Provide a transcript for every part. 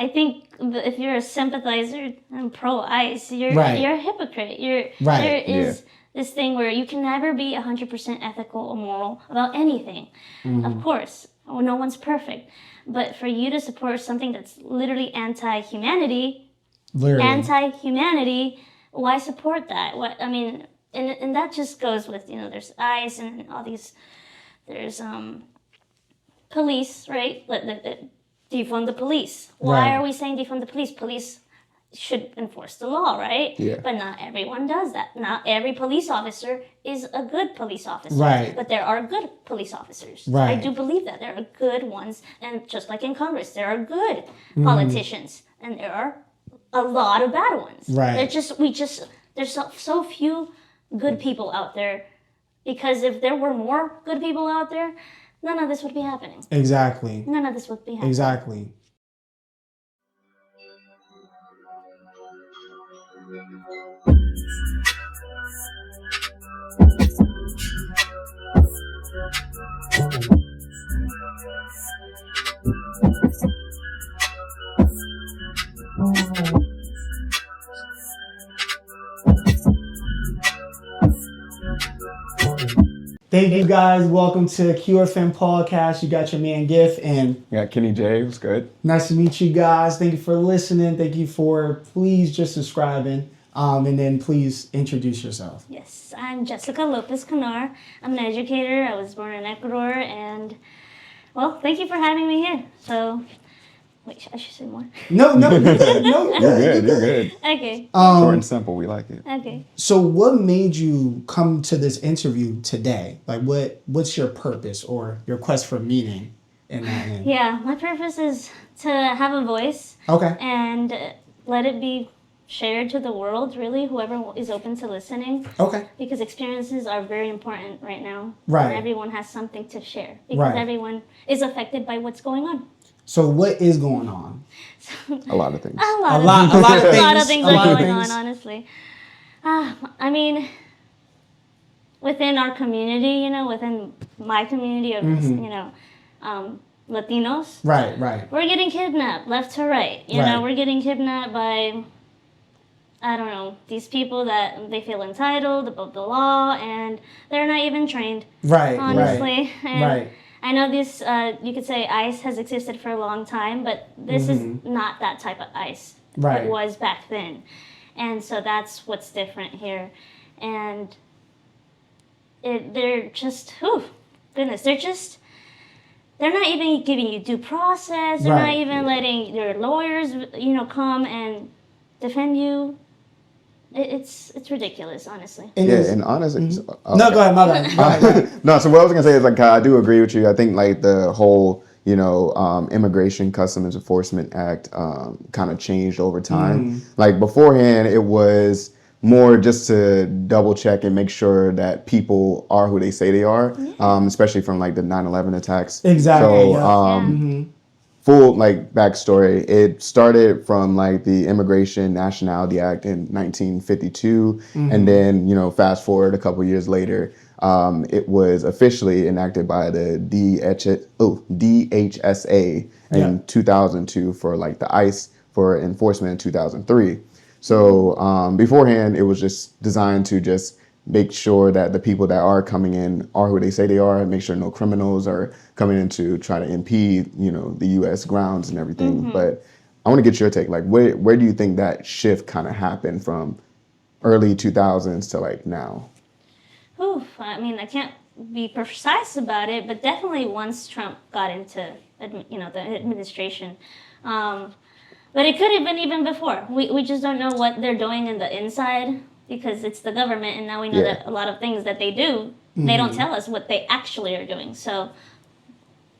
I think if you're a sympathizer and pro-ICE, you're a hypocrite. There is this thing where you can never be 100% ethical or moral about anything. Of course, no one's perfect. But for you to support something that's literally anti-humanity, why support that? And that just goes with, there's ICE and all these, there's police, right? Defund the police. Why are we saying defund the police? Police should enforce the law, right? Yeah. But not everyone does that. Not every police officer is a good police officer. Right. But there are good police officers. Right. I do believe that there are good ones, and just like in Congress, there are good politicians, and there are a lot of bad ones. Right. There's so few good people out there, because if there were more good people out there, none of this would be happening. Exactly. None of this would be happening. Exactly. Thank you guys. Welcome to QFM Podcast. You got your man Giff and Kenny J. What's good? Nice to meet you guys. Thank you for listening. Thank you for please just subscribing. And then please introduce yourself. Yes, I'm Jessica Lopez Canar. I'm an educator. I was born in Ecuador, and well, thank you for having me here. So, wait, I should say more. No, You're good. Okay. Short and simple. We like it. Okay. So what made you come to this interview today? Like what's your purpose or your quest for meaning in that end? Yeah, my purpose is to have a voice. Okay. And let it be shared to the world, really, whoever is open to listening. Okay. Because experiences are very important right now. Right. And everyone has something to share. Because everyone is affected by what's going on. So what is going on? A lot of things. A lot of things are going on, honestly. I mean, within our community, within my community of, Latinos. Right. We're getting kidnapped left to right. We're getting kidnapped by, I don't know, these people that they feel entitled above the law, and they're not even trained. Right. Honestly. Right. And I know this, you could say ICE has existed for a long time, but this is not that type of ICE. Right. It was back then. And so that's what's different here. And they're just, they're not even giving you due process. They're not even letting your lawyers, come and defend you. It's ridiculous, honestly. And honestly... No, go ahead, my bad. No, so what I was going to say is, I do agree with you. I think, the whole, Immigration Customs Enforcement Act kind of changed over time. Beforehand, it was more just to double check and make sure that people are who they say they are, especially from, the 9/11 attacks. Exactly. So, full backstory, it started from the Immigration Nationality Act in 1952, and then fast forward a couple years later, it was officially enacted by the DHSA in 2002 for the ICE for enforcement in 2003. So beforehand, it was just designed to just make sure that the people that are coming in are who they say they are, and make sure no criminals are coming in to try to impede, the U.S. grounds and everything. But I want to get your take. Where do you think that shift kind of happened from early 2000s to now? I mean, I can't be precise about it, but definitely once Trump got into, the administration. But it could have been even before. We just don't know what they're doing in the inside, because it's the government, and now we know that a lot of things that they do, they don't tell us what they actually are doing. So,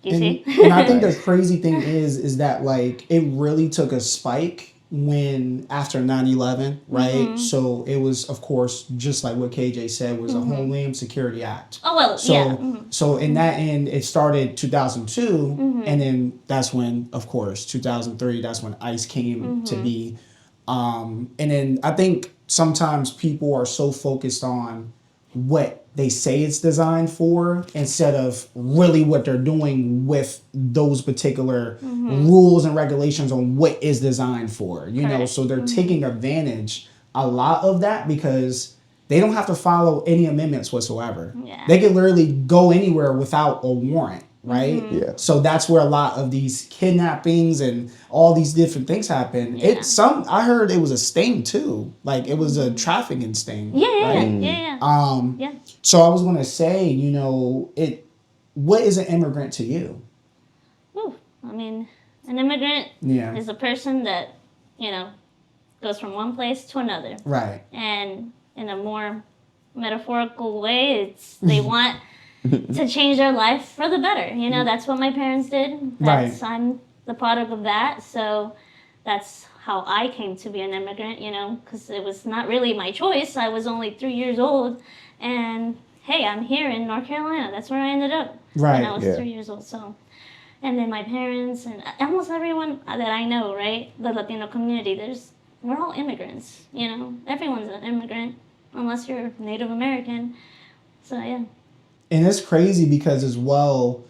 do you see? And I think the crazy thing is that it really took a spike after 9/11, right? So it was, of course, just like what KJ said, was a Homeland Security Act. Oh, well, So in that end, it started 2002, and then that's when, of course, 2003, that's when ICE came to be. And then I think sometimes people are so focused on what they say it's designed for instead of really what they're doing with those particular rules and regulations on what is designed for, you know. So they're taking advantage a lot of that because they don't have to follow any amendments whatsoever. Yeah. They can literally go anywhere without a warrant, right? Yeah. So that's where a lot of these kidnappings and all these different things happen. Yeah. I heard it was a sting too. Like it was a trafficking sting. Yeah. right? Yeah. So I was gonna say, you know, what is an immigrant to you? Ooh, I mean, an immigrant Yeah. is a person that, you know, goes from one place to another. Right. And in a more metaphorical way, it's they want to change their life for the better. You know, that's what my parents did. I'm the product of that. So that's how I came to be an immigrant, you know, because it was not really my choice. I was only 3 years old. And hey, I'm here in North Carolina. That's where I ended up when I was 3 years old. So, and then my parents and almost everyone that I know, right, the Latino community, we're all immigrants, you know. Everyone's an immigrant unless you're Native American. So, yeah. And it's crazy because as well,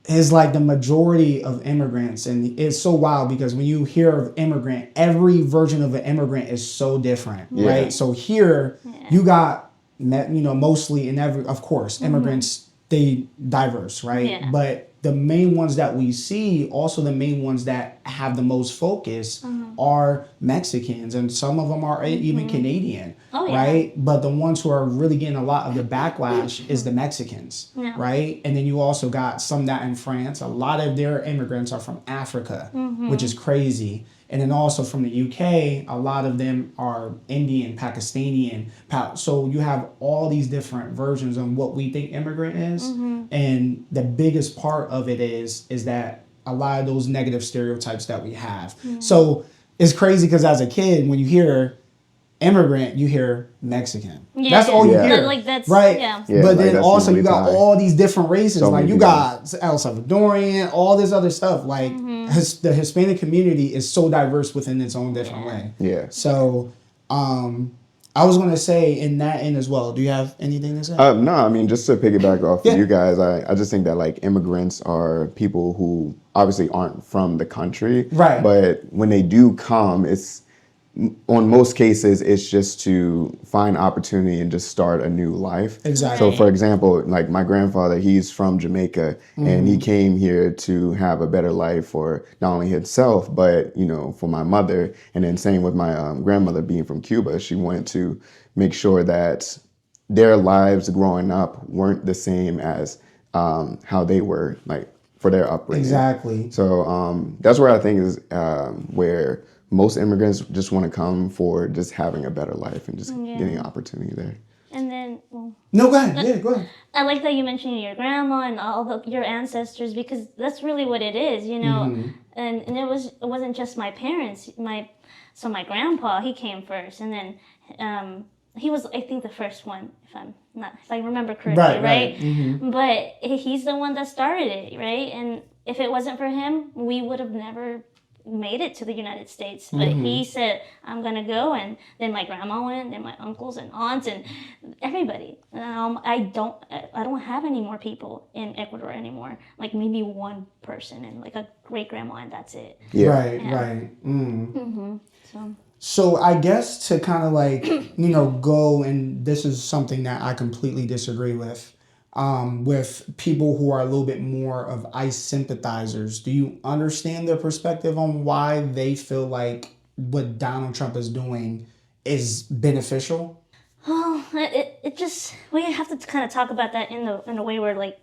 it's like the majority of immigrants, and it's so wild because when you hear of immigrant, every version of an immigrant is so different, right? So here you got, you know, mostly in of course, immigrants, they diverse, right? Yeah. But the main ones that we see, also the main ones that have the most focus are Mexicans, and some of them are even Canadian, right? But the ones who are really getting a lot of the backlash is the Mexicans, right? And then you also got some that in France. A lot of their immigrants are from Africa, which is crazy. And then also from the UK, a lot of them are Indian, Pakistani. So you have all these different versions on what we think immigrant is. And the biggest part of it is that a lot of those negative stereotypes that we have. So it's crazy because as a kid, when you hear immigrant, you hear Mexican. That's all you hear. Like that's, right? But then like also you got all these different races. So like you got El Salvadorian, all this other stuff. Like the Hispanic community is so diverse within its own different way. Yeah. So I was going to say in that end as well. Do you have anything to say? No, I mean, just to piggyback off of you guys, I just think that like immigrants are people who obviously aren't from the country. Right. But when they do come, on most cases, it's just to find opportunity and just start a new life. Exactly. So, for example, like my grandfather, he's from Jamaica, and he came here to have a better life for not only himself, but, you know, for my mother. And then same with my grandmother being from Cuba. She wanted to make sure that their lives growing up weren't the same as how they were, like, for their upbringing. Exactly. So that's where I think is where most immigrants just want to come for just having a better life and just getting an opportunity there. And then, No, go ahead. Yeah, go ahead. I like that you mentioned your grandma and your ancestors, because that's really what it is, you know. And it wasn't just my parents. My grandpa, he came first, and then he was, I think, the first one, if I remember correctly, right? But he's the one that started it, right? And if it wasn't for him, we would have never made it to the United States. But he said, I'm gonna go, and then my grandma went, then my uncles and aunts and everybody. I don't have any more people in Ecuador anymore. Like maybe one person and like a great grandma, and that's it. Right. So I guess to kind of like, you know, go, and this is something that I completely disagree with people who are a little bit more of ICE sympathizers. Do you understand their perspective on why they feel like what Donald Trump is doing is beneficial? Oh, it just, we have to kind of talk about that in a way where like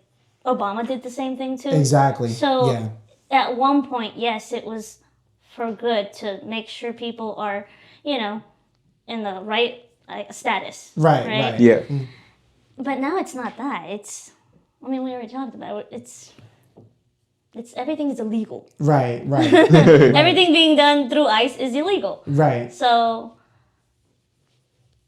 Obama did the same thing too. Exactly. So at one point, yes, it was for good to make sure people are, you know, in the right status. Right. Yeah. But now it's not that. We already talked about it. It's everything is illegal. Right. Everything being done through ICE is illegal. Right. So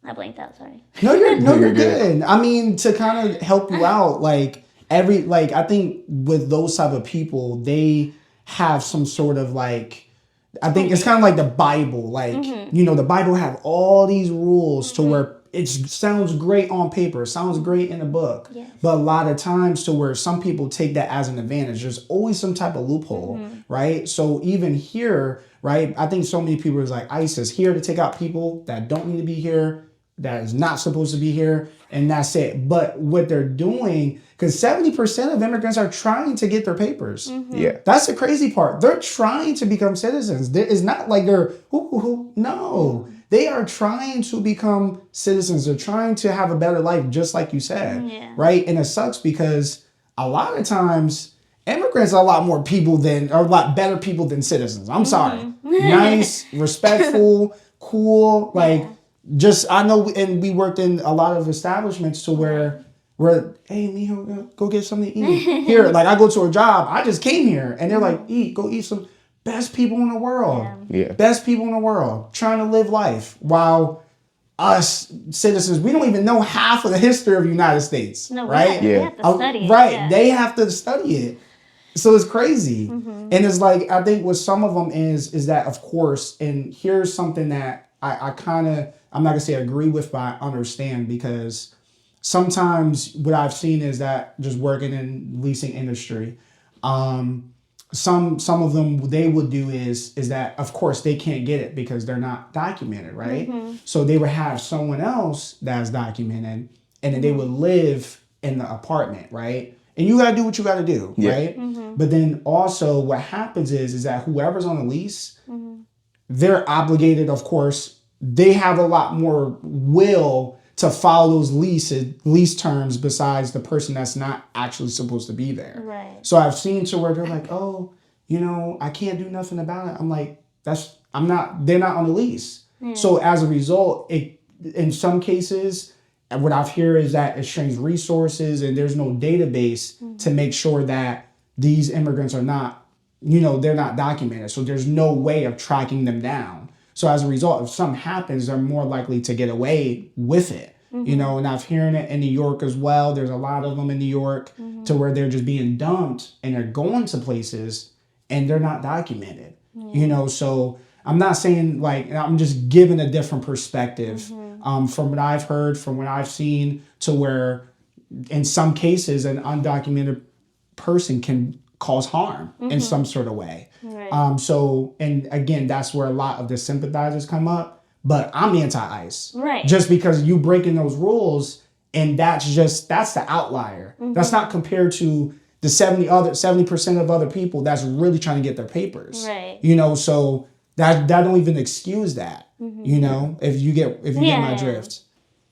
I blanked out, sorry. No, you're good. I mean, to kind of help you out, I think with those type of people, they have some sort of like, I think it's kind of like the Bible. Like, you know, the Bible have all these rules to where it sounds great on paper, it sounds great in a book, Yes. but a lot of times to where some people take that as an advantage, there's always some type of loophole, right? So even here, right, I think so many people is like, ICE is here to take out people that don't need to be here, that is not supposed to be here, and that's it. But what they're doing, because 70% of immigrants are trying to get their papers. Yeah. That's the crazy part. They're trying to become citizens. It's not like they're, no. They are trying to become citizens. They're trying to have a better life, just like you said, right? And it sucks because a lot of times immigrants are a lot better people than citizens. I'm sorry. Nice, respectful, cool, like just, I know, and we worked in a lot of establishments to where we're, hey, mijo, go get something to eat. Here, like I go to a job, I just came here, and they're like, go eat some. Best people in the world. Yeah. Best people in the world trying to live life. While us citizens, we don't even know half of the history of the United States. No, right? We have to study it. Right. Yeah. They have to study it. So it's crazy. And it's like, I think what some of them is that, of course, and here's something that I kind of, I'm not going to say agree with, but I understand, because sometimes what I've seen is that just working in leasing industry, some of them, they would do is that, of course, they can't get it because they're not documented, right? So they would have someone else that's documented, and then they would live in the apartment, right? And you got to do what you got to do, right? But then also what happens is that whoever's on the lease, they're obligated, of course, they have a lot more will to follow those lease terms besides the person that's not actually supposed to be there. Right. So I've seen to where they're like, oh, I can't do nothing about it. I'm like, they're not on the lease. So as a result, in some cases, what I've heard is that it strains resources and there's no database to make sure that these immigrants are not, they're not documented. So there's no way of tracking them down. So as a result, if something happens, they're more likely to get away with it. And I've heard it in New York as well. There's a lot of them in New York to where they're just being dumped and they're going to places and they're not documented. So I'm not saying, like, I'm just giving a different perspective from what I've heard, from what I've seen, to where in some cases an undocumented person can cause harm in some sort of way. Right. So, and again, that's where a lot of the sympathizers come up. But I'm anti-ICE. Right. Just because you breaking those rules, and that's the outlier. That's not compared to the 70% of other people that's really trying to get their papers. Right. So that don't even excuse that. If you get my drift.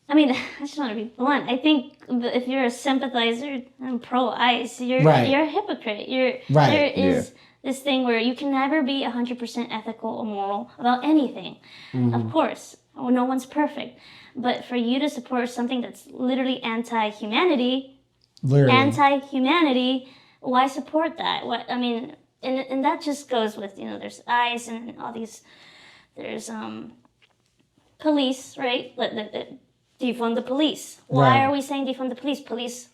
I mean, I just want to be blunt. I think if you're a sympathizer and pro-ICE, you're a hypocrite. There is this thing where you can never be 100% ethical or moral about anything. Of course, no one's perfect. But for you to support something that's literally anti-humanity, why support that? And that just goes with, there's ICE and all these, there's police, right? Defund the police. Why are we saying defund the police? Police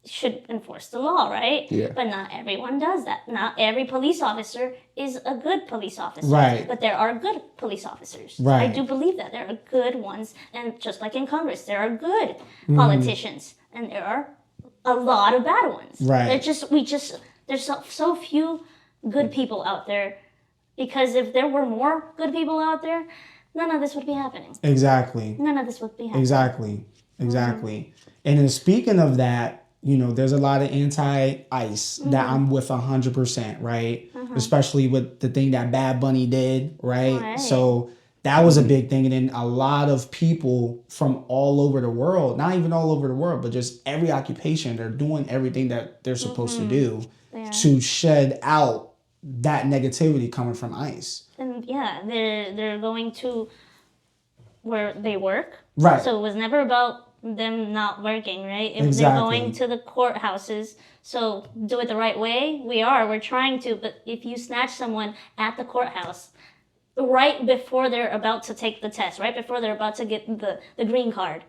should enforce the law, right? Yeah. But not everyone does that. Not every police officer is a good police officer. Right. But there are good police officers. Right. I do believe that. There are good ones. And just like in Congress, there are good politicians. And there are a lot of bad ones. Right. There's so few good people out there. Because if there were more good people out there, none of this would be happening. Exactly. None of this would be happening. Exactly. And then speaking of that, there's a lot of anti-ICE that I'm with 100%, right? Especially with the thing that Bad Bunny did, right? So that was a big thing. And then a lot of people from all over the world, not even all over the world, but just every occupation, they're doing everything that they're supposed to do to shed out that negativity coming from ICE. And they're going to where they work. Right. So it was never about them not working, right? If Exactly. they're going to the courthouses, so do it the right way. We're trying to, but if you snatch someone at the courthouse right before they're about to take the test, right before they're about to get the green card,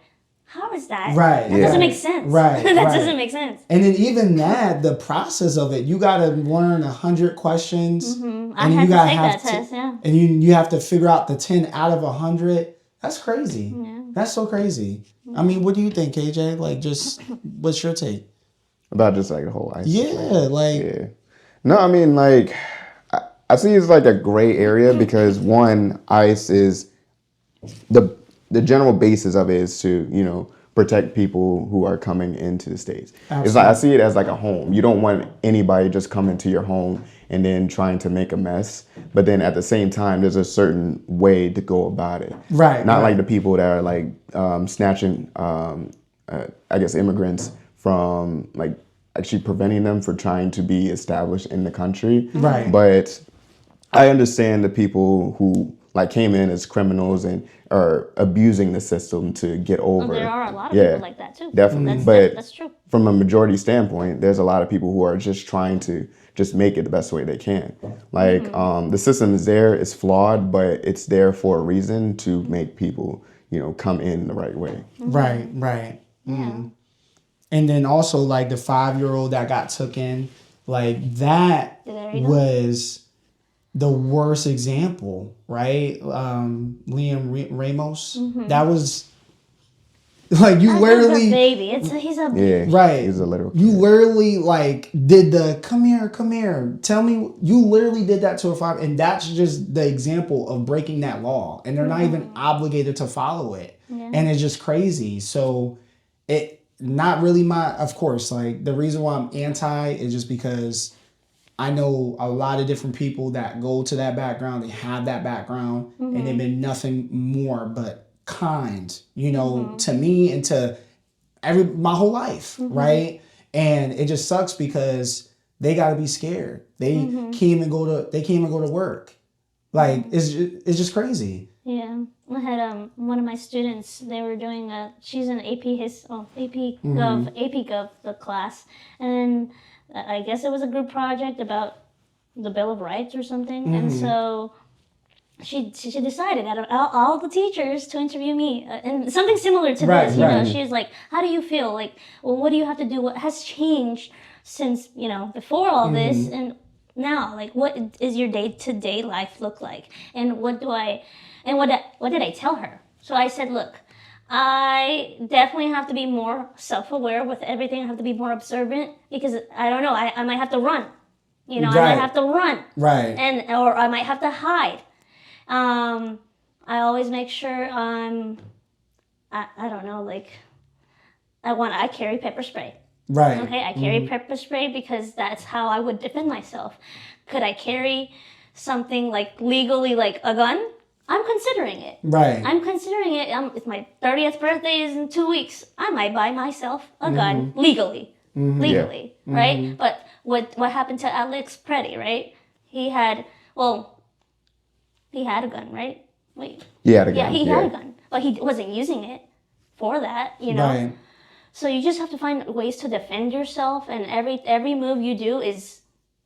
how is that? Right. That doesn't make sense. Right. That right. doesn't make sense. And then even that, the process of it, you got to learn 100 questions. I had to take that test, yeah. And you have to figure out the 10 out of 100. That's crazy. Yeah. That's so crazy. I mean, what do you think, KJ? Like, just what's your take? About just like the whole ICE. Yeah, like Yeah. No, I mean, like, I see it's like a gray area because one, ICE is the general basis of it is to, you know, protect people who are coming into the States. Absolutely. It's like, I see it as like a home. You don't want anybody just coming to your home and then trying to make a mess. But then at the same time, there's a certain way to go about it. Right. Not right. like the people that are like snatching, I guess, immigrants from like actually preventing them from trying to be established in the country. Right. But I understand the people who like came in as criminals and are abusing the system to get over. There are a lot of people like that too. Definitely. That's true. From a majority standpoint, there's a lot of people who are just trying to just make it the best way they can. Like the system is there, it's flawed, but it's there for a reason to make people, you know, come in the right way. Right. Right. Mm. And then also like the 5-year-old that got took in, like that was the worst example, right? Liam Ramos. That was like you literally He's a baby. He's a baby. Yeah, right. he's a little kid. You literally like did the come here. Tell me. You literally did that to a 5, and that's just the example of breaking that law, and they're not even obligated to follow it, and it's just crazy. So it not really of course, like the reason why I'm anti is just because I know a lot of different people that go to that background, they have that background, and they've been nothing more but kind, you know, to me and to my whole life, right? And it just sucks because they got to be scared. They can't even go to work. Like it's just crazy. Yeah, I had one of my students. They were doing she's in AP Gov the class, and I guess it was a group project about the Bill of Rights or something, and so she decided out of all the teachers to interview me, and something similar to this. You know, she was like, "How do you feel? Like, well, what do you have to do? What has changed since before all this and now? Like, what is your day-to-day life look like? And what did I tell her?" So I said, "Look, I definitely have to be more self-aware with everything. I have to be more observant because I don't know. I might have to run. I might have to run. Right. Or I might have to hide. I always make sure I don't know, like I carry pepper spray. Right. Okay, I carry pepper spray because that's how I would defend myself. Could I carry something like legally, like a gun? I'm considering it. Right. I'm considering it. It's my 30th birthday is in 2 weeks. I might buy myself a gun legally. Legally, right? But what happened to Alex Preddy, right? He had a gun, right? Wait. He had a gun. Yeah, he had a gun. But he wasn't using it for that, Right. So you just have to find ways to defend yourself, and every move you do is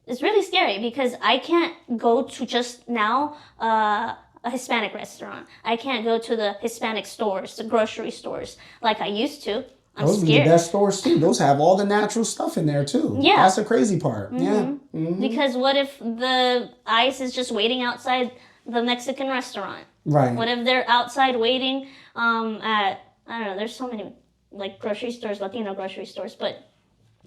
really scary because I can't go to just now a Hispanic restaurant. I can't go to the Hispanic stores, the grocery stores like I used to. I'm Those scared. are the best stores too. Those have all the natural stuff in there too. Yeah. That's the crazy part. Yeah. Because what if the ICE is just waiting outside the Mexican restaurant? Right. What if they're outside waiting at, I don't know, there's so many like grocery stores, Latino grocery stores, but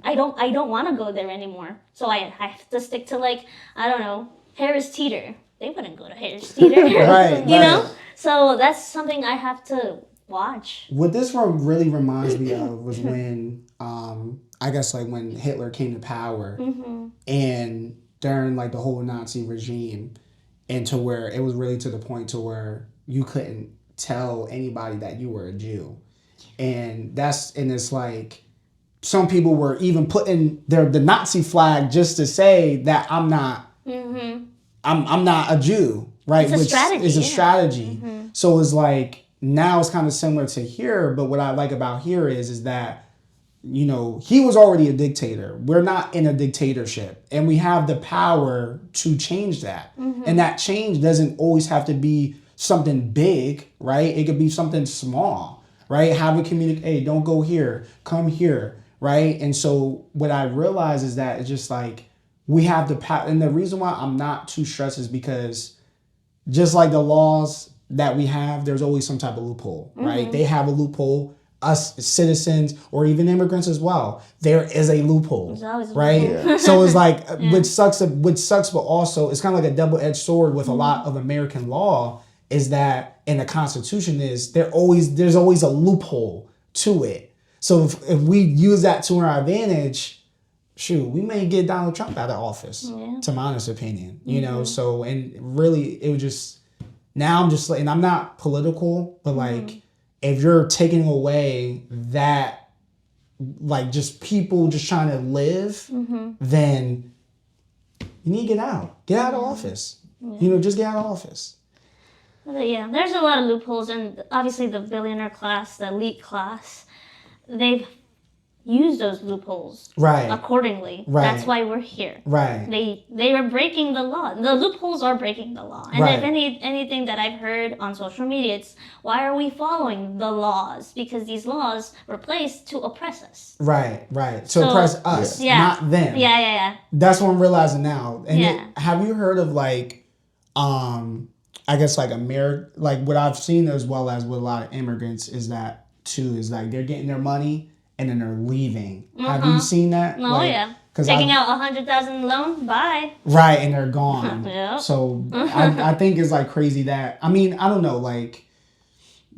I don't want to go there anymore. So I have to stick to like, I don't know, Harris Teeter. They wouldn't go to Harris Teeter. Right. You know? So that's something I have to watch. What this one really reminds me of was when, I guess like when Hitler came to power and during like the whole Nazi regime, and to where it was really to the point to where you couldn't tell anybody that you were a Jew. And it's like some people were even putting the Nazi flag just to say that I'm not a Jew, right? It's a strategy. Is a strategy. So it's like now it's kind of similar to here, but what I like about here is that he was already a dictator. We're not in a dictatorship, and we have the power to change that. And that change doesn't always have to be something big, right? It could be something small, right? Have a communicate, hey, don't go here, come here, right? And so what I realize is that it's just like we have the power. And the reason why I'm not too stressed is because just like the laws that we have, there's always some type of loophole, right? They have a loophole. Us citizens or even immigrants as well, there is a loophole, There's always a right? loophole. So it's like, which sucks, but also it's kind of like a double-edged sword with a lot of American law, is that in the Constitution there's always a loophole to it. So if we use that to our advantage, shoot, we may get Donald Trump out of office, to my honest opinion, you know? So, and really it was just, now I'm just like, and I'm not political, but like, if you're taking away that, like, just people just trying to live, then you need to get out. Get out of office. You know, just get out of office. But yeah, there's a lot of loopholes, and obviously the billionaire class, the elite class, they've used those loopholes accordingly. That's why we're here. They are breaking the law. The loopholes are breaking the law. And if anything that I've heard on social media, it's why are we following the laws? Because these laws were placed to oppress us. To oppress us, not them. That's what I'm realizing now. And have you heard of like, I guess like like what I've seen as well as with a lot of immigrants is that too, is like they're getting their money and then they're leaving. Have you seen that? Oh, like, taking out $100,000 loan, bye. And they're gone. So I think it's like crazy that, I mean, I don't know, like,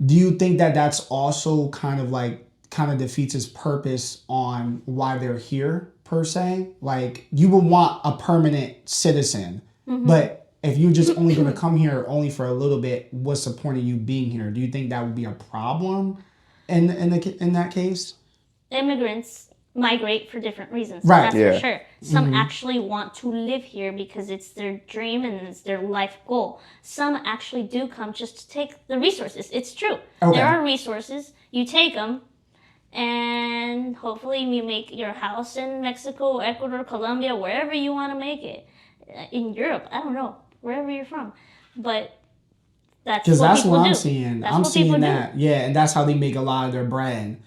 do you think that that's also kind of defeats its purpose on why they're here per se? Like, you would want a permanent citizen, but if you're just only going to come here only for a little bit, what's the point of you being here? Do you think that would be a problem in that case? Immigrants migrate for different reasons. That's for sure. Some actually want to live here because it's their dream and it's their life goal. Some actually do come just to take the resources. It's true. There are resources. You take them, and hopefully you make your house in Mexico, Ecuador, Colombia, wherever you want to make it. In Europe, I don't know, wherever you're from. But that's what I'm seeing. I'm seeing that. And that's how they make a lot of their bread.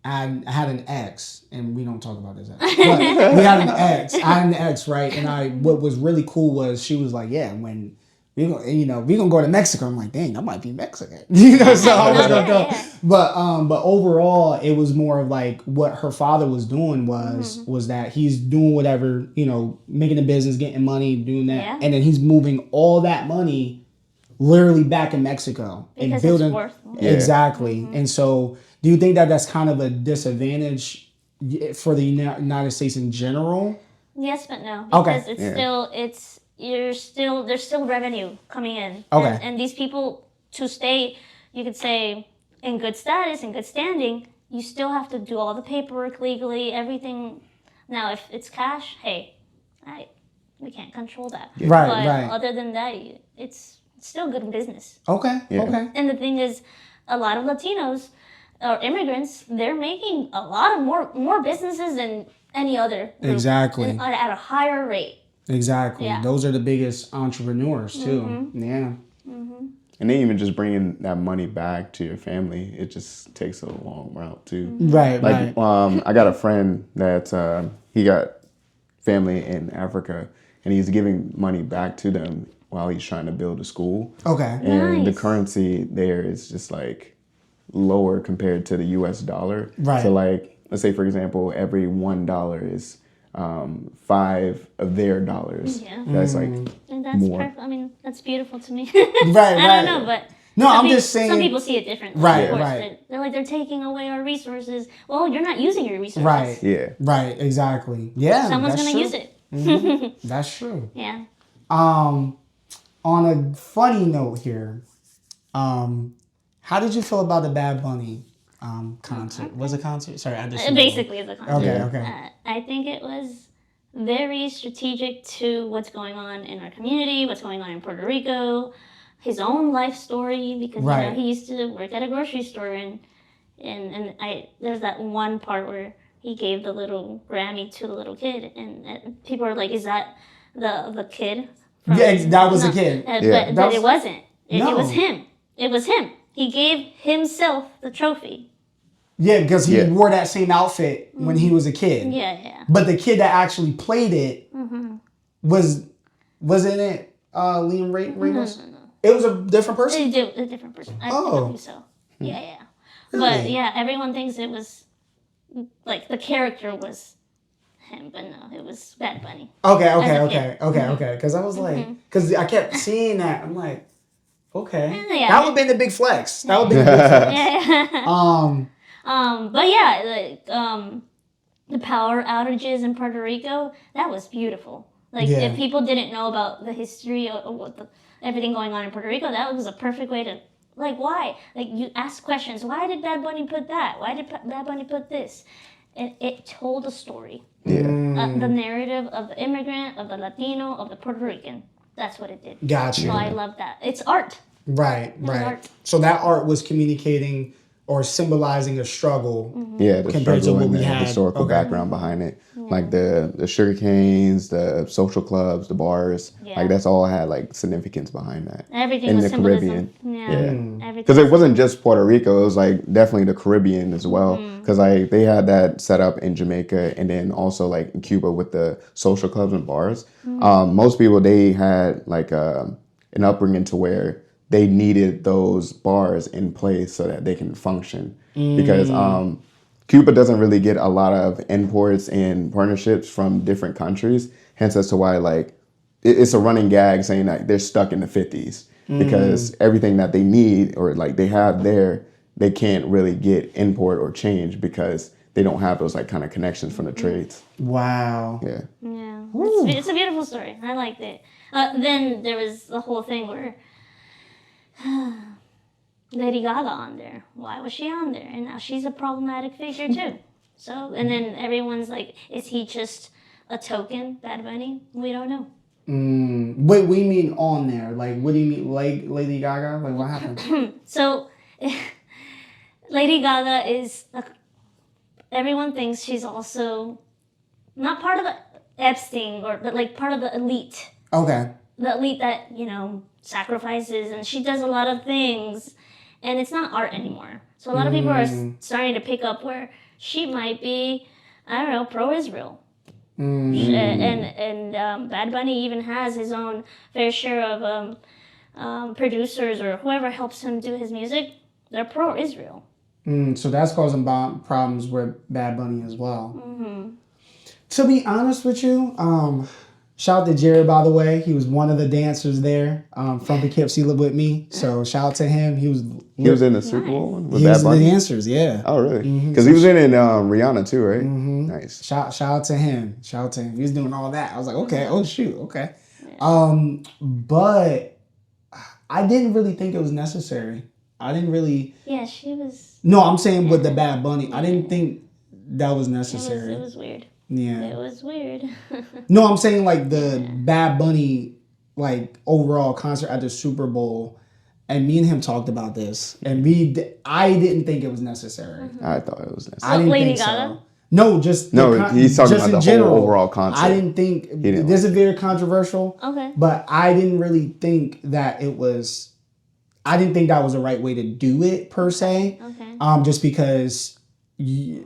I had an ex, and we don't talk about this. But we had an ex. I had an ex, right? And what was really cool was she was like, "Yeah, when we gonna go to Mexico." I'm like, "Dang, I might be Mexican," So I was gonna go. But overall, it was more of like what her father was doing was that he's doing whatever, making a business, getting money, doing that, and then he's moving all that money literally back in Mexico and building. It's worth more. Exactly, and so. Do you think that that's kind of a disadvantage for the United States in general? Yes, but no. Because there's still revenue coming in. And these people, to stay, you could say, in good status, in good standing, you still have to do all the paperwork legally, everything. Now, if it's cash, hey, we can't control that. But other than that, it's still good business. Okay. And the thing is, a lot of Latinos or immigrants, they're making a lot of more businesses than any other group. Exactly. At a higher rate. Exactly. Those are the biggest entrepreneurs too. And then even just bringing that money back to your family, it just takes a long route too. Right. I got a friend that he got family in Africa, and he's giving money back to them while he's trying to build a school. And the currency there is just like lower compared to the US dollar. So like, let's say for example, every $1 is 5 of their dollars. That's like and that's more. Perfect. I mean, that's beautiful to me. I don't know, but I'm just saying. Some people see it differently. They're like, they're taking away our resources. Well, you're not using your resources. Exactly. Someone's gonna use it. That's true. On a funny note here, how did you feel about the Bad Bunny concert? Was it a concert? Sorry, I just basically it's a concert. Okay. I think it was very strategic to what's going on in our community, what's going on in Puerto Rico, his own life story, because he used to work at a grocery store, and there's that one part where he gave the little Grammy to the little kid, and people are like, "Is that the kid?" That was a kid. But it wasn't. It was him. It was him. He gave himself the trophy. Because he wore that same outfit when he was a kid. But the kid that actually played it wasn't it Liam Reynolds? It was a different person? A different person. I believe so. Yeah. Really? But yeah, everyone thinks it was like the character was him, but no, it was Bad Bunny. Okay. Because I was like, because I kept seeing that. I'm like, okay. Yeah. That would have been the big flex. That would be the big flex. Yeah. But yeah, like the power outages in Puerto Rico, that was beautiful. Like if people didn't know about the history of what everything going on in Puerto Rico, that was a perfect way to, like, why? Like, you ask questions. Why did Bad Bunny put that? Why did Bad Bunny put this? And it told a story. Yeah. The narrative of the immigrant, of the Latino, of the Puerto Rican. That's what it did. Gotcha. So I love that. It's art. Right. Art. So that art was communicating or symbolizing a struggle. Yeah, the compared to struggle what and we the had. historical background behind it. Like the sugar canes, the social clubs, the bars. Yeah. Like that's all had like significance behind that. Everything in was the symbolism. Caribbean. Everything. Because it wasn't just Puerto Rico, it was like definitely the Caribbean as well. Because like they had that set up in Jamaica and then also like in Cuba with the social clubs and bars. Most people, they had like an upbringing to where they needed those bars in place so that they can function. Because Cuba doesn't really get a lot of imports and partnerships from different countries. Hence as to why like it's a running gag saying that they're stuck in the 50s because everything that they need or like they have there, they can't really get import or change because they don't have those like kind of connections from the trades. Wow. Yeah. Yeah. It's a beautiful story. I liked it. Then there was the whole thing where Lady Gaga on there. Why was she on there? And now she's a problematic figure too. So, and then everyone's like, is he just a token, Bad Bunny? We don't know. Wait, we mean on there? Like, what do you mean, like Lady Gaga? Like, what happened? So, Lady Gaga is, everyone thinks she's also not part of the Epstein, but like part of the elite. Okay. The elite that, sacrifices, and she does a lot of things, and it's not art anymore. So a lot of people are starting to pick up where she might be, I don't know, pro-Israel. And Bad Bunny even has his own fair share of producers or whoever helps him do his music. They're pro-Israel. So that's causing problems with Bad Bunny as well. To be honest with you, shout out to Jerry, by the way. He was one of the dancers there from Poughkeepsie with me. So shout out to him. He was in the Super Bowl one with he Bad was Bunny? the dancers, yeah. Oh, really? Because he was in Rihanna too, right? Nice. Shout out to him. Shout out to him. He was doing all that. I was like, okay, oh shoot, okay. But I didn't really think it was necessary. I didn't really. Yeah, she was. No, I'm saying with the Bad Bunny, I didn't think that was necessary. It was weird. Yeah. It was weird. No, I'm saying like the Bad Bunny like overall concert at the Super Bowl, and me and him talked about this, and I didn't think it was necessary. I thought it was necessary. I didn't Lady think Gaga? so. No, just he's talking just about in the general, whole overall concert. I didn't think didn't this is very controversial. Okay. But I didn't really think that it was. I didn't think that was the right way to do it per se. Okay. Just because you're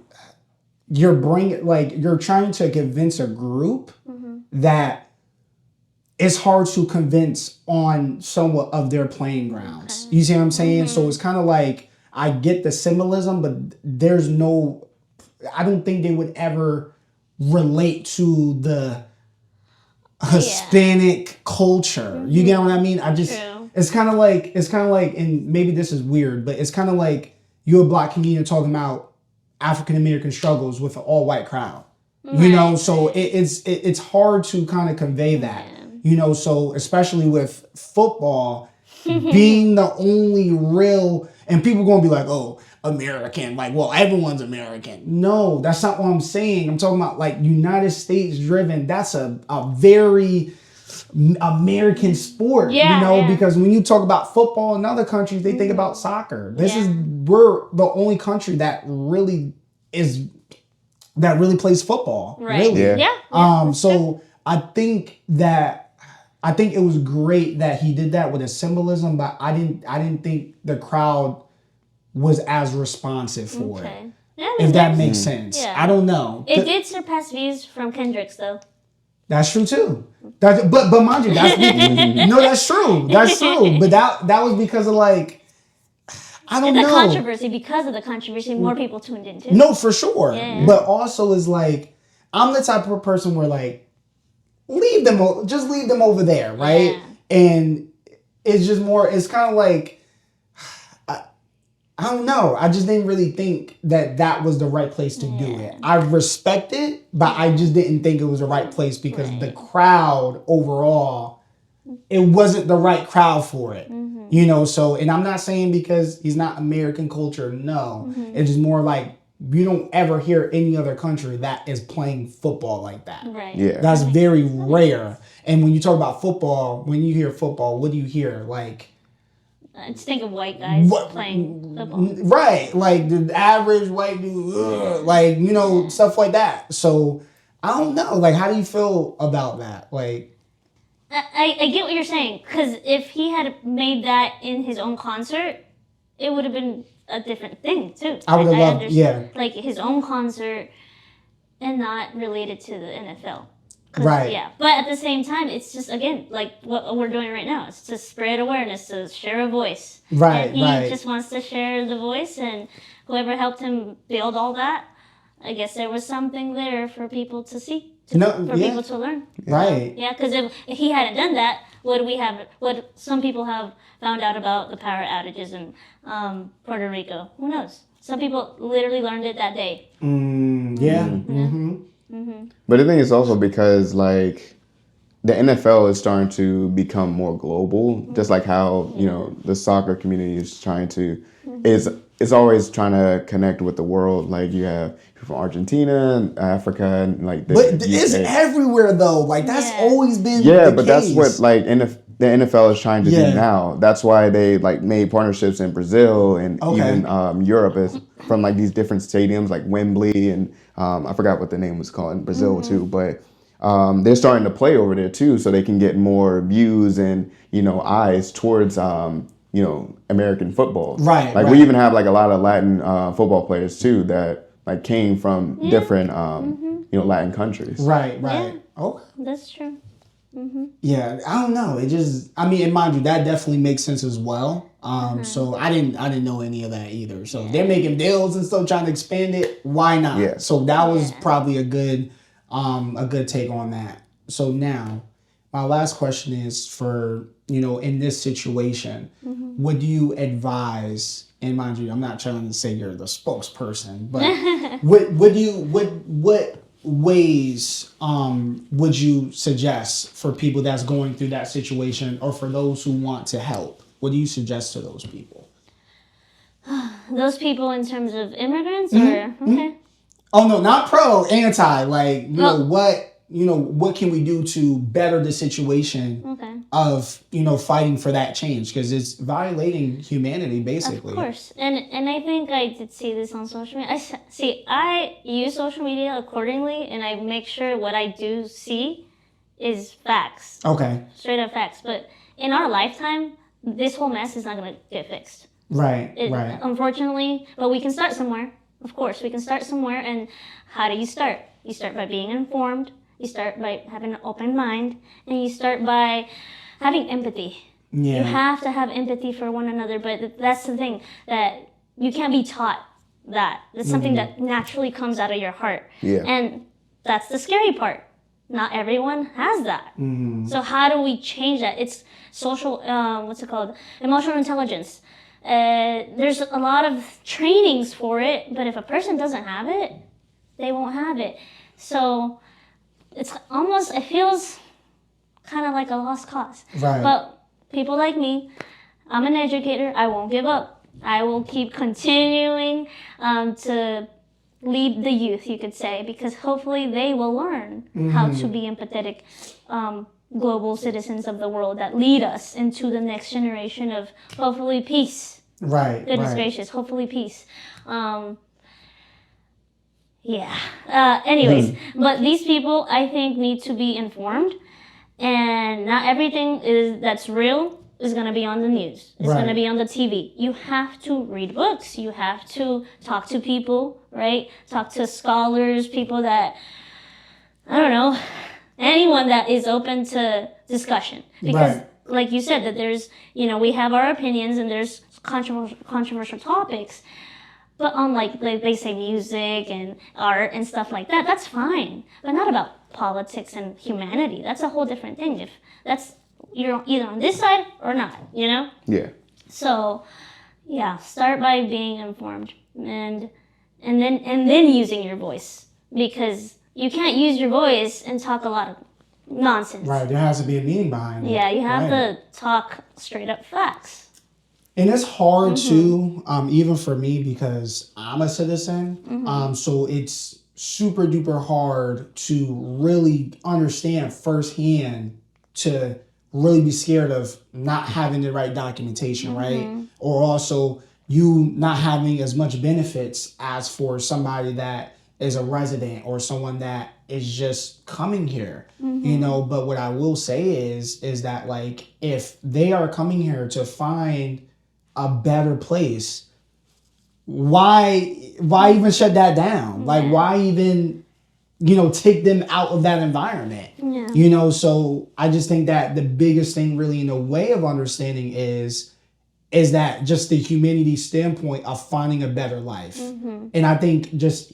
trying to convince a group that it's hard to convince on somewhat of their playing grounds. You see what I'm saying? So it's kind of like I get the symbolism, but there's no. I don't think they would ever relate to the Hispanic culture. You get what I mean? True. It's kind of like, and maybe this is weird, but it's kind of like you're a black comedian talking about African American struggles with an all white crowd. So it's hard to kind of convey that. So especially with football being the only real, and people gonna be like, oh, American, like, well, everyone's American. No, that's not what I'm saying. I'm talking about like United States driven. That's a very American sport, because when you talk about football in other countries, they think about soccer. We're the only country that really plays football. Right. Really. Yeah. So I think it was great that he did that with a symbolism, but I didn't think the crowd was as responsive for it. Yeah, if that makes sense. Yeah. I don't know. It did surpass views from Kendrick's though. That's true too. But mind you, no, that's true. That's true. But that was because of like, I don't the know. controversy, because of the controversy, more people tuned in too. No, for sure. Yeah. But also is like, I'm the type of person where like, just leave them over there, right? Yeah. And it's just more, it's kind of like, I don't know. I just didn't really think that was the right place to do it. I respect it, but I just didn't think it was the right place because the crowd overall, it wasn't the right crowd for it. You know, so, and I'm not saying because he's not American culture, no. It's just more like, you don't ever hear any other country that is playing football like that. Right. Yeah. That's very rare. And when you talk about football, when you hear football, what do you hear? Like, Just think of white guys playing football. right, like the average white dude, like, you know, stuff like that. So I don't know, like, how do you feel about that? Like, I get what you're saying, because if he had made that in his own concert, it would have been a different thing too. I would have loved, understand. Like his own concert and not related to the NFL. Right. Yeah, but at the same time, it's just, again, like what we're doing right now. It's to spread awareness, to share a voice. Right, and he right. just wants to share the voice, and whoever helped him build all that, I guess there was something there for people to see, for people to learn. Right. Yeah, because if he hadn't done that, would some people have found out about the power outages in Puerto Rico? Who knows? Some people literally learned it that day. Yeah. But I think it's also because like the NFL is starting to become more global, just like how, you know, the soccer community is trying to, is always trying to connect with the world. Like you have people from Argentina and Africa and like But it's everywhere though. Like that's always been the that's case. what like the NFL is trying to do now. That's why they like made partnerships in Brazil and even Europe is from like these different stadiums like Wembley and I forgot what the name was called in Brazil too, but they're starting to play over there too, so they can get more views and, you know, eyes towards you know, American football. Right. Like we even have like a lot of Latin football players too that like came from different you know, Latin countries. Right. Yeah. Okay. That's true. Yeah, I don't know. It just, I mean, and mind you, that definitely makes sense as well. So I didn't know any of that either. So if they're making deals and stuff, trying to expand it, why not? Yeah. So that was probably a good take on that. So now, my last question is for, you know, in this situation, would you advise? And mind you, I'm not trying to say you're the spokesperson, but what ways would you suggest for people that's going through that situation, or for those who want to help? What do you suggest to those people? Those people in terms of immigrants, or okay. Oh no, not pro, anti. Like what can we do to better the situation of, you know, fighting for that change, because it's violating humanity basically. Of course, and I think I did see this on social media. I use social media accordingly, and I make sure what I do see is facts. Okay. Straight up facts. But in our lifetime, this whole mess is not going to get fixed. Right. Unfortunately, but we can start somewhere. Of course, we can start somewhere. And how do you start? You start by being informed. You start by having an open mind, and you start by having empathy. Yeah. You have to have empathy for one another, but that's the thing, that you can't be taught that. It's something that naturally comes out of your heart. Yeah. And that's the scary part. Not everyone has that. So how do we change that? It's social, emotional intelligence. There's a lot of trainings for it, but if a person doesn't have it, they won't have it. So it feels kind of like a lost cause. Right. But people like me, I'm an educator. I won't give up. I will keep continuing to lead the youth, you could say, because hopefully they will learn how to be empathetic global citizens of the world that lead us into the next generation of hopefully peace. Right. Goodness gracious, hopefully peace. Anyways, but these people, I think, need to be informed, and not everything that's real is going to be on the news. It's going to be on the TV. You have to read books. You have to talk to people, right? Talk to scholars, people that, I don't know, anyone that is open to discussion. Because, like you said, that there's, we have our opinions and there's controversial topics. But on like they say music and art and stuff like that, that's fine. But not about politics and humanity. That's a whole different thing. If you're either on this side or not, Yeah. So, yeah, start by being informed and then using your voice, because you can't use your voice and talk a lot of nonsense. Right. There has to be a meaning behind it. Yeah, you have to talk straight up facts. And it's hard too, even for me, because I'm a citizen. So it's super duper hard to really understand firsthand, to really be scared of not having the right documentation, right? Or also you not having as much benefits as for somebody that is a resident or someone that is just coming here, But what I will say is that, like, if they are coming here to find a better place, why even shut that down? Like, why even, take them out of that environment? Yeah. So I just think that the biggest thing really in the way of understanding is that just the humanity standpoint of finding a better life. And I think just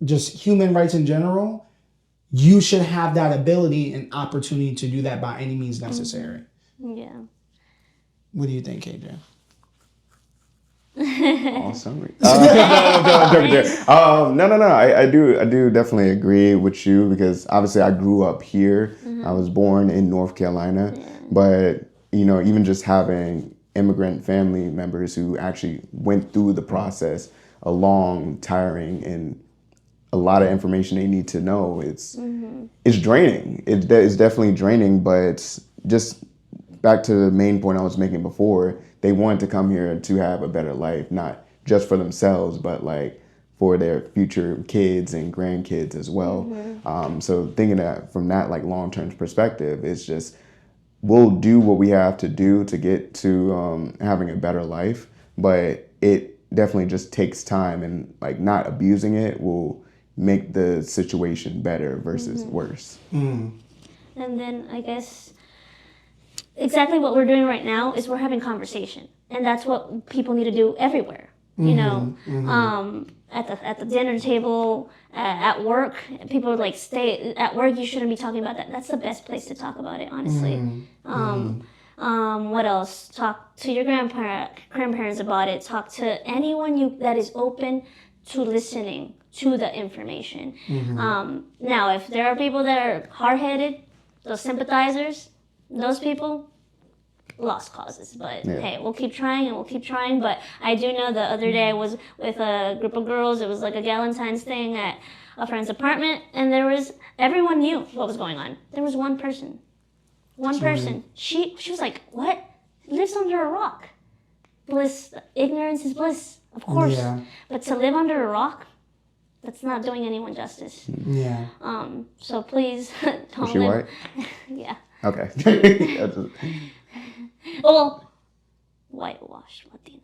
human rights in general, you should have that ability and opportunity to do that by any means necessary. Yeah. What do you think, KJ? Awesome. No. I do definitely agree with you, because obviously I grew up here. I was born in North Carolina, but even just having immigrant family members who actually went through the process, a long, tiring, and a lot of information they need to know. It's draining. It's definitely draining, but just back to the main point I was making before, they wanted to come here to have a better life, not just for themselves, but like for their future kids and grandkids as well. So thinking that from that like long-term perspective, it's just, we'll do what we have to do to get to having a better life, but it definitely just takes time, and like not abusing it will make the situation better versus worse. And then I guess exactly what we're doing right now is we're having conversation, and that's what people need to do everywhere. At the dinner table, at work, people like stay at work. You shouldn't be talking about that. That's the best place to talk about it, honestly. What else? Talk to your grandparents about it. Talk to anyone that is open to listening to the information. Now, if there are people that are hard-headed, those sympathizers, those people, lost causes. But hey, we'll keep trying. But I do know the other day I was with a group of girls. It was like a Galentine's thing at a friend's apartment, and everyone knew what was going on. There was one person. She was like, "What? Lives under a rock? Bliss, ignorance is bliss, of course. Yeah. But to live under a rock, that's not doing anyone justice." Yeah. So please don't Was she live. white? Yeah. Okay. Well, whitewashed Latina.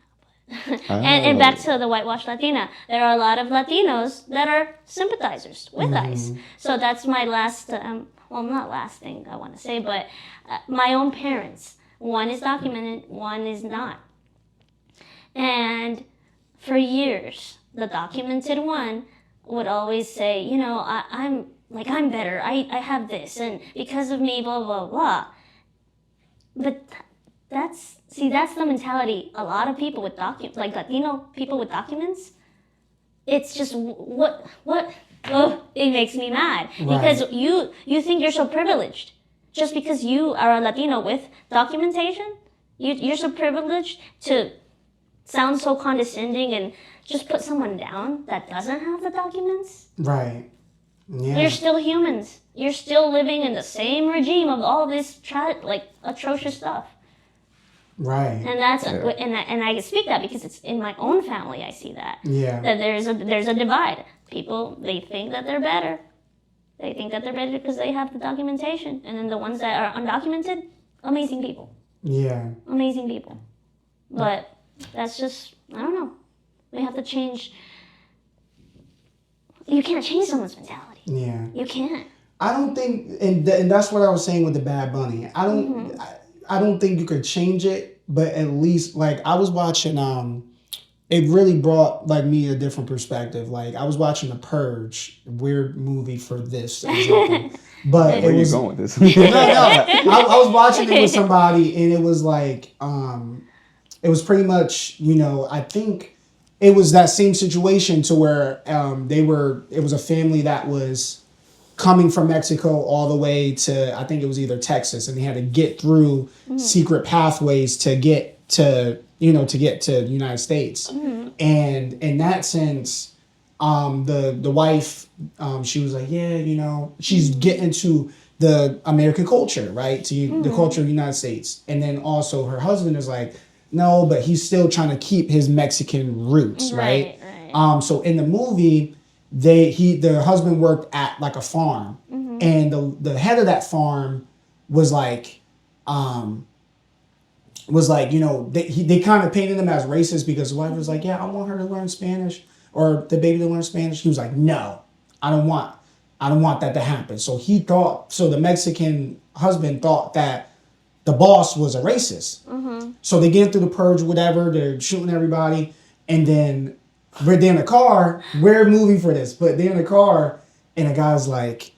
And back to the whitewashed Latina, there are a lot of Latinos that are sympathizers with ICE. So that's my last, not last thing I want to say, but my own parents. One is documented, one is not. And for years, the documented one would always say, I'm better. I have this, and because of me, blah, blah, blah. But that's the mentality. A lot of people with Latino people with documents, it's just it makes me mad. Right. Because you think you're so privileged. Just because you are a Latino with documentation, you're so privileged to sound so condescending and just put someone down that doesn't have the documents. Right. Yeah. You're still humans. You're still living in the same regime of all this atrocious stuff. Right. And that's and I speak that because it's in my own family. I see that. Yeah. That there's a divide. People, they think that they're better. They think that they're better because they have the documentation, and then the ones that are undocumented, amazing people. Yeah. Amazing people. But that's just, I don't know. We have to change. You can't change someone's mentality. Yeah. You can't. I don't think, and that's what I was saying with the Bad Bunny. I don't think you could change it, but at least like I was watching. It really brought like me a different perspective. Like I was watching The Purge, weird movie for this example. But Where are you going with this? no. I was watching it with somebody, and it was like, it was pretty much, I think it was that same situation to where it was a family that was coming from Mexico all the way to, I think it was either Texas, and they had to get through secret pathways to get to the United States. And in that sense, the wife, she was like, yeah, she's getting to the American culture, right? To the culture of the United States. And then also her husband is like, no, but he's still trying to keep his Mexican roots, right? So in the movie, the husband worked at like a farm, and the head of that farm was like, they kind of painted him as racist because the wife was like, yeah, I want her to learn Spanish or the baby to learn Spanish. He was like, no, I don't want that to happen. So the Mexican husband thought that the boss was a racist. So they get through the purge, whatever, they're shooting everybody, and then they're in the car, weird movie for this, but they're in the car, and the guy's like,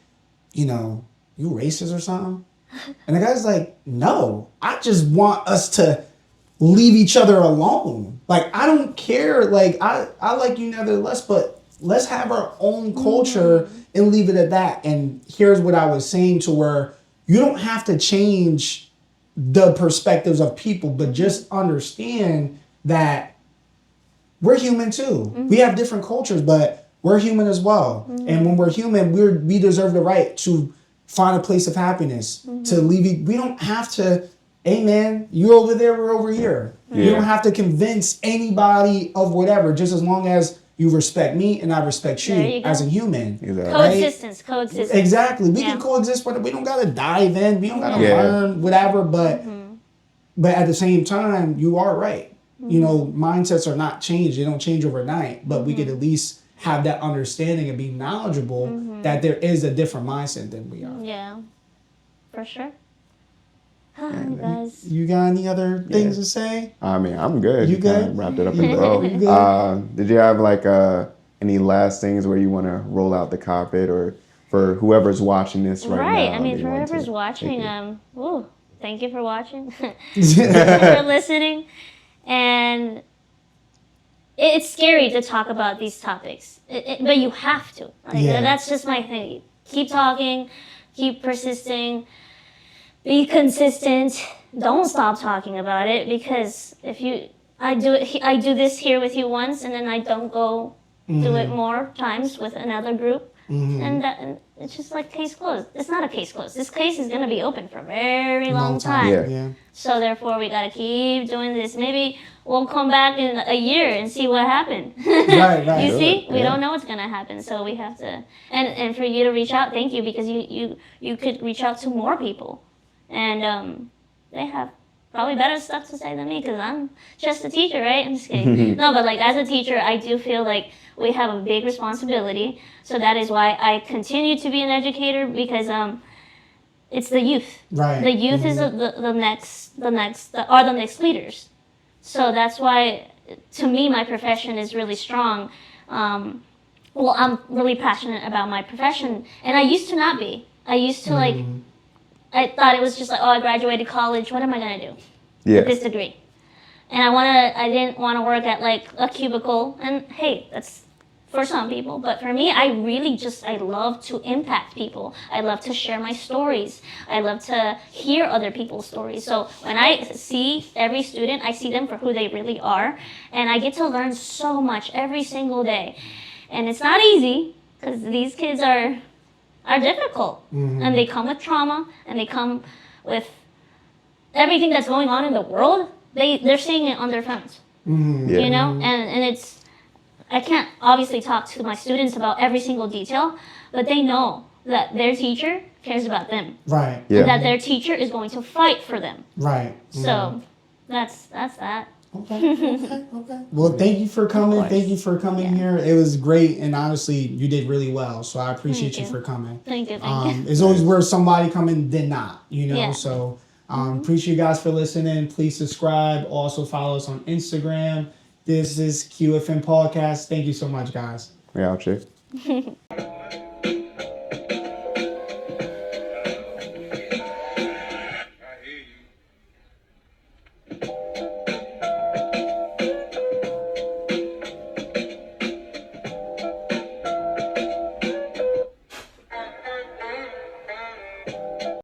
you racist or something? And the guy's like, no, I just want us to leave each other alone. Like, I don't care. Like, I like you nevertheless, but let's have our own culture and leave it at that. And here's what I was saying, to where you don't have to change the perspectives of people, but just understand that we're human too. We have different cultures, but we're human as well. And when we're human, we deserve the right to find a place of happiness, to leave. We don't have to, hey man, you're over there, we're over here. Yeah. You don't have to convince anybody of whatever, just as long as you respect me and I respect you as a human. Coexistence. Exactly. We can coexist, but we don't gotta dive in. We don't gotta learn whatever. But at the same time, you are right. Mindsets are not changed. They don't change overnight. But we could at least have that understanding and be knowledgeable that there is a different mindset than we are. Yeah, for sure. Guys. You got any other things to say? I mean, I'm good. You good? Wrapped it up in a bow. You good? Did you have like any last things where you want to roll out the carpet, or for whoever's watching this right now? Right. I mean, for whoever's watching, thank you for watching. Thank you for listening. And it's scary to talk about these topics, but you have to. That's just my thing. Keep talking, keep persisting. Be consistent. Don't stop talking about it, because I do this here with you once, and then I don't go do it more times with another group, and it's just like case closed. It's not a case closed. This case is gonna be open for a very long time. Yeah. So therefore, we gotta keep doing this. Maybe we'll come back in a year and see what happened. Right. You see, we don't know what's gonna happen, so we have to. And for you to reach out, thank you, because you could reach out to more people. And they have probably better stuff to say than me, because I'm just a teacher, right? I'm just kidding. No, but like as a teacher, I do feel like we have a big responsibility. So that is why I continue to be an educator, because it's the youth. Right. The youth is the next leaders. So that's why, to me, my profession is really strong. I'm really passionate about my profession, and I used to not be. I used to I thought it was just like, I graduated college. What am I gonna do with this degree? And I didn't want to work at like a cubicle. And hey, that's for some people, but for me, I love to impact people. I love to share my stories. I love to hear other people's stories. So when I see every student, I see them for who they really are, and I get to learn so much every single day. And it's not easy, because these kids are difficult, and they come with trauma, and they come with everything that's going on in the world. They're seeing it on their phones, and it's, I can't obviously talk to my students about every single detail, but they know that their teacher cares about them, right? And that their teacher is going to fight for them, right? So that's that. Okay. Well, thank you for coming. Thank you for coming here. It was great, and honestly, you did really well. So I appreciate you for coming. Thank you. It's always where somebody coming did not, Yeah. So appreciate you guys for listening. Please subscribe. Also follow us on Instagram. This is QFM Podcast. Thank you so much, guys. We out, chick.